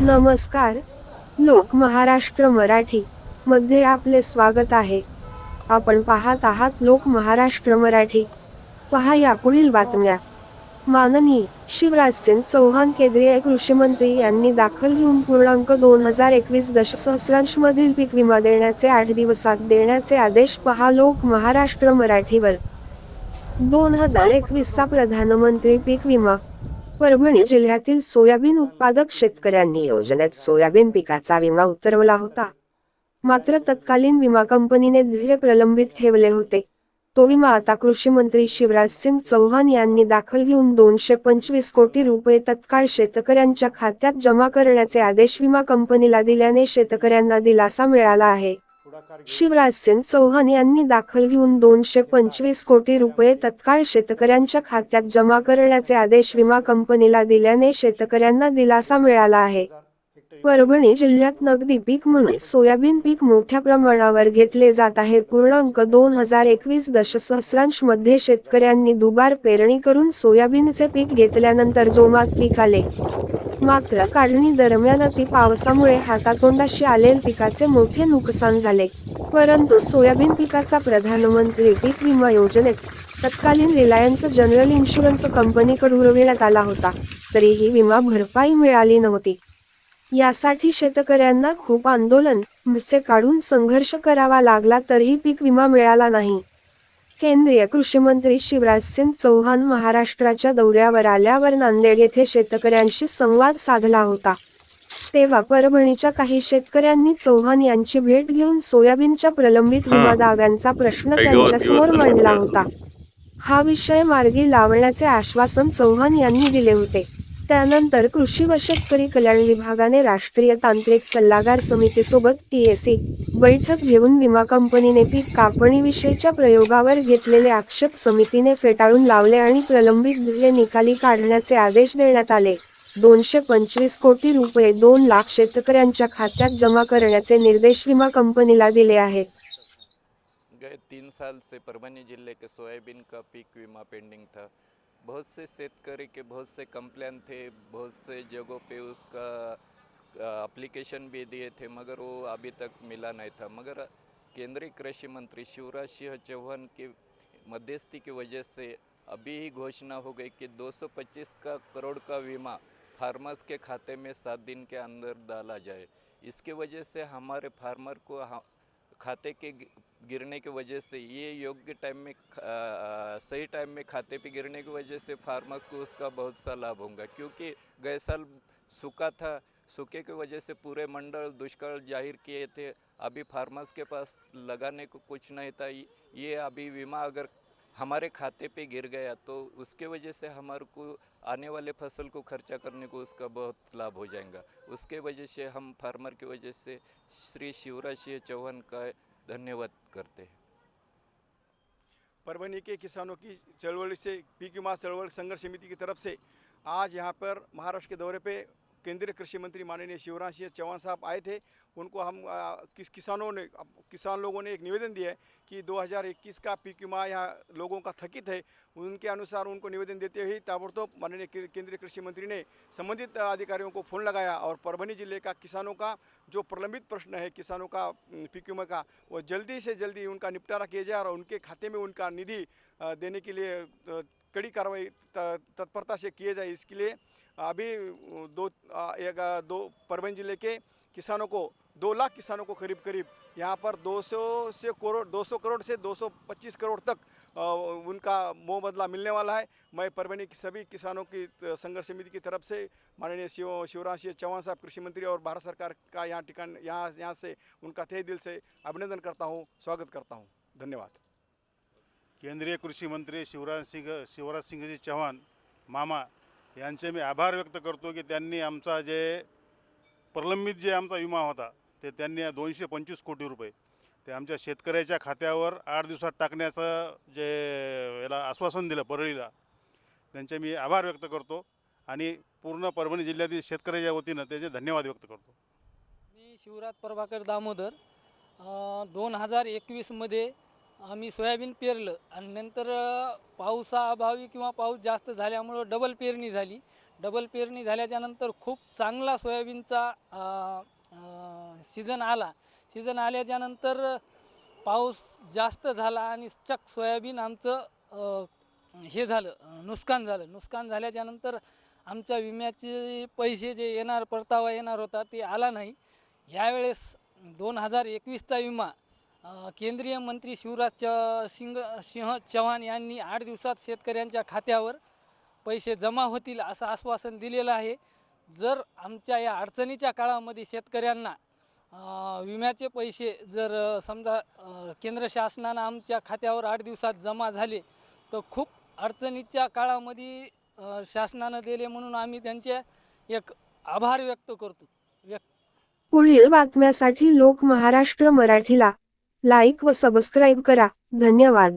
नमस्कार. लोक महाराष्ट्र मराठी मध्ये आपले स्वागत आहे. आपण पाहत आहात लोक महाराष्ट्र मराठी. पहा यापुढील बातम्या. माननीय शिवराजसिंग चौहान केंद्रीय कृषी मंत्री यांनी दाखल घेऊन पूर्णांक 2021 दशसहस्रांश मधील पीक विमा देण्याचे 8 दिवसात देण्याचे आदेश. पहा लोक महाराष्ट्र मराठीवर. 2021 चा प्रधानमंत्री पीक विमा. परभणी जिल्ह्यातील सोयाबीन उत्पादक शेतकऱ्यांनी योजनेत सोयाबीन पिकाचा विमा उतरवला होता. मात्र तत्कालीन विमा कंपनीने देय प्रलंबित ठेवले होते. तो विमा आता कृषी मंत्री शिवराजसिंग चौहान यांनी दाखल घेऊन 225 कोटी रुपये तत्काळ शेतकऱ्यांच्या खात्यात जमा करण्याचे आदेश विमा कंपनीला दिल्याने शेतकऱ्यांना दिलासा मिळाला आहे. शिवराजसिंग चौहान यांनी दाखल घेऊन 225 कोटी रुपये तत्काळ शेतकऱ्यांच्या खात्यात जमा करण्याचे आदेश विमा कंपनीला दिल्याने शेतकऱ्यांना दिलासा मिळाला आहे. परभणी जिल्ह्यात नगदी पीक म्हणून सोयाबीन पीक मोठ्या प्रमाणावर घेतले जात आहे. पूर्णांक 2021 दशसहस्रांश मध्ये शेतकऱ्यांनी दुबार पेरणी करून सोयाबीनचे पीक घेतल्यानंतर जोमात पीक आले. मात्र काढणी दरम्यान अति पावसामुळे हातातोंडाशी आलेल्या पिकाचे मोठे नुकसान झाले. परंतु सोयाबीन पिकाचा प्रधानमंत्री पीक विमा योजनेत तत्कालीन रिलायन्स जनरल इन्शुरन्स कंपनीकडून उडविण्यात आला होता, तरीही विमा भरपाई मिळाली नव्हती. यासाठी शेतकऱ्यांना खूप आंदोलन, मोर्चे काढून संघर्ष करावा लागला तरीही पीक विमा मिळाला नाही. केंद्रीय कृषी मंत्री शिवराजसिंग चौहान महाराष्ट्राच्या दौऱ्यावर आल्यावर नांदेड येथे शेतकऱ्यांशी संवाद साधला होता. तेव्हा परभणीच्या काही शेतकऱ्यांनी चौहान यांची भेट घेऊन सोयाबीनच्या प्रलंबित विमा दाव्यांचा प्रश्न त्यांच्यासमोर मांडला होता. हा विषय मार्गी लावण्याचे आश्वासन चौहान यांनी दिले होते. त्यानंतर कृषी व शेतकरी कल्याण विभागाने राष्ट्रीय तांत्रिक सल्लागार समितीसोबत TSE बैठक घेऊन विमा कंपनीने पीक कापणीविषयीच्या प्रयोगावर घेतलेले आक्षेप समितीने फेटाळून लावले आणि प्रलंबित देय निकाली काढण्याचे आदेश देण्यात आले. 225 कोटी रुपये 2 लाख शेतकऱ्यांच्या खात्यात जमा करण्याचे निर्देश विमा कंपनीला दिले आहेत. गए 3 साल से परभनी जिले के सोयाबीन का पीक बीमा पेंडिंग था। बहुत से शेतकरी के बहुत से कंप्लेन थे, बहुत से जगहों पे उसका एप्लीकेशन भी दिए थे, मगर वो अभी तक मिला नहीं था। मगर केंद्रीय कृषि मंत्री शिवराज सिंह चौहान की मध्यस्थी की वजह से अभी ही घोषणा हो गई कि 225 करोड़ का बीमा फार्मर्स के खाते में 7 दिन के अंदर डाला जाए। इसके वजह से हमारे फार्मर को खाते के गिरने की वजह से ये योग्य टाइम में सही टाइम में खाते पे गिरने की वजह से फार्मर्स को उसका बहुत सा लाभ होगा, क्योंकि गए साल सूखा था, सूखे की वजह से पूरे मंडल दुष्काल जाहिर किए थे। अभी फार्मर्स के पास लगाने को कुछ नहीं था। ये अभी बीमा अगर हमारे खाते पे गिर गया तो उसके वजह से हमारे को आने वाले फसल को खर्चा करने को उसका बहुत लाभ हो जाएगा। उसके वजह से हम फार्मर की वजह से श्री शिवराज सिंह चौहान का धन्यवाद करते हैं। परभनी के किसानों की चळवळ से पीक विमा चळवळ संघर्ष समिति की तरफ से आज यहाँ पर महाराष्ट्र के दौरे पे केंद्रीय कृषि मंत्री माननीय शिवराज सिंह चौहान साहब आए थे। उनको हम किसान लोगों ने एक निवेदन दिया है कि 2021 का पीक विमा यहाँ लोगों का थकित है। उनके अनुसार उनको निवेदन देते हुए ताबड़तोब माननीय केंद्रीय कृषि मंत्री ने संबंधित अधिकारियों को फ़ोन लगाया और परभनी जिले का किसानों का जो प्रलंबित प्रश्न है किसानों का पीक विमा का, वो जल्दी से जल्दी उनका निपटारा किया जाए और उनके खाते में उनका निधि देने के लिए कड़ी कार्रवाई तत्परता से किए जाए। इसके लिए अभी दो परभनी जिले के किसानों को 2 लाख किसानों को करीब यहाँ पर 200 करोड़ से 225 करोड़ तक उनका मुआवजा मिलने वाला है। मैं परभनी की सभी किसानों की संघर्ष समिति की तरफ से माननीय शिवराज सिंह चौहान साहब कृषि मंत्री और भारत सरकार का यहाँ से उनका तहे दिल से अभिनंदन करता हूँ, स्वागत करता हूँ। धन्यवाद। केंद्रीय कृषी मंत्री शिवराज सिंहजी चौहान मामा यांचे मी आभार व्यक्त करतो की त्यांनी आमचा जे प्रलंबित जे आमचा विमा होता ते त्यांनी 225 कोटी रुपये ते आमच्या शेतकऱ्याच्या खात्यावर 8 दिवसात टाकण्याचं जे याला आश्वासन दिलं परळीला, त्यांचे मी आभार व्यक्त करतो आणि पूर्ण परभणी जिल्ह्यातील शेतकऱ्याच्या वतीनं त्याचे धन्यवाद व्यक्त करतो। मी शिवराज प्रभाकर दामोदर 2021 मध्ये आम्ही सोयाबीन पेरलं आणि नंतर पावसाअभावी किंवा पाऊस जास्त झाल्यामुळं डबल पेरणी झाली। डबल पेरणी झाल्याच्या नंतर खूप चांगला सोयाबीनचा सीझन आला. सीझन आल्याच्या नंतर पाऊस जास्त झाला आणि चक सोयाबीन आमचं हे झालं, नुकसान झालं. नुकसान झाल्याच्या नंतर आमच्या विम्याचे पैसे जे येणार, परतावा येणार होता ते आला नाही. यावेळेस 2021चा विमा केंद्रीय मंत्री शिवराज सिंह चौहान यांनी 8 दिवसात शेतकऱ्यांच्या खात्यावर पैसे जमा होतील असं आश्वासन दिलेलं आहे. जर आमच्या या अडचणीच्या काळामध्ये शेतकऱ्यांना विम्याचे पैसे जर समजा केंद्र शासनानं आमच्या खात्यावर 8 दिवसात जमा झाले तर खूप अडचणीच्या काळामध्ये शासनानं दिले म्हणून आम्ही त्यांचे एक आभार व्यक्त करतो. पुढील बातम्यासाठी लोक महाराष्ट्र मराठीला लाईक व सबस्क्राईब करा. धन्यवाद.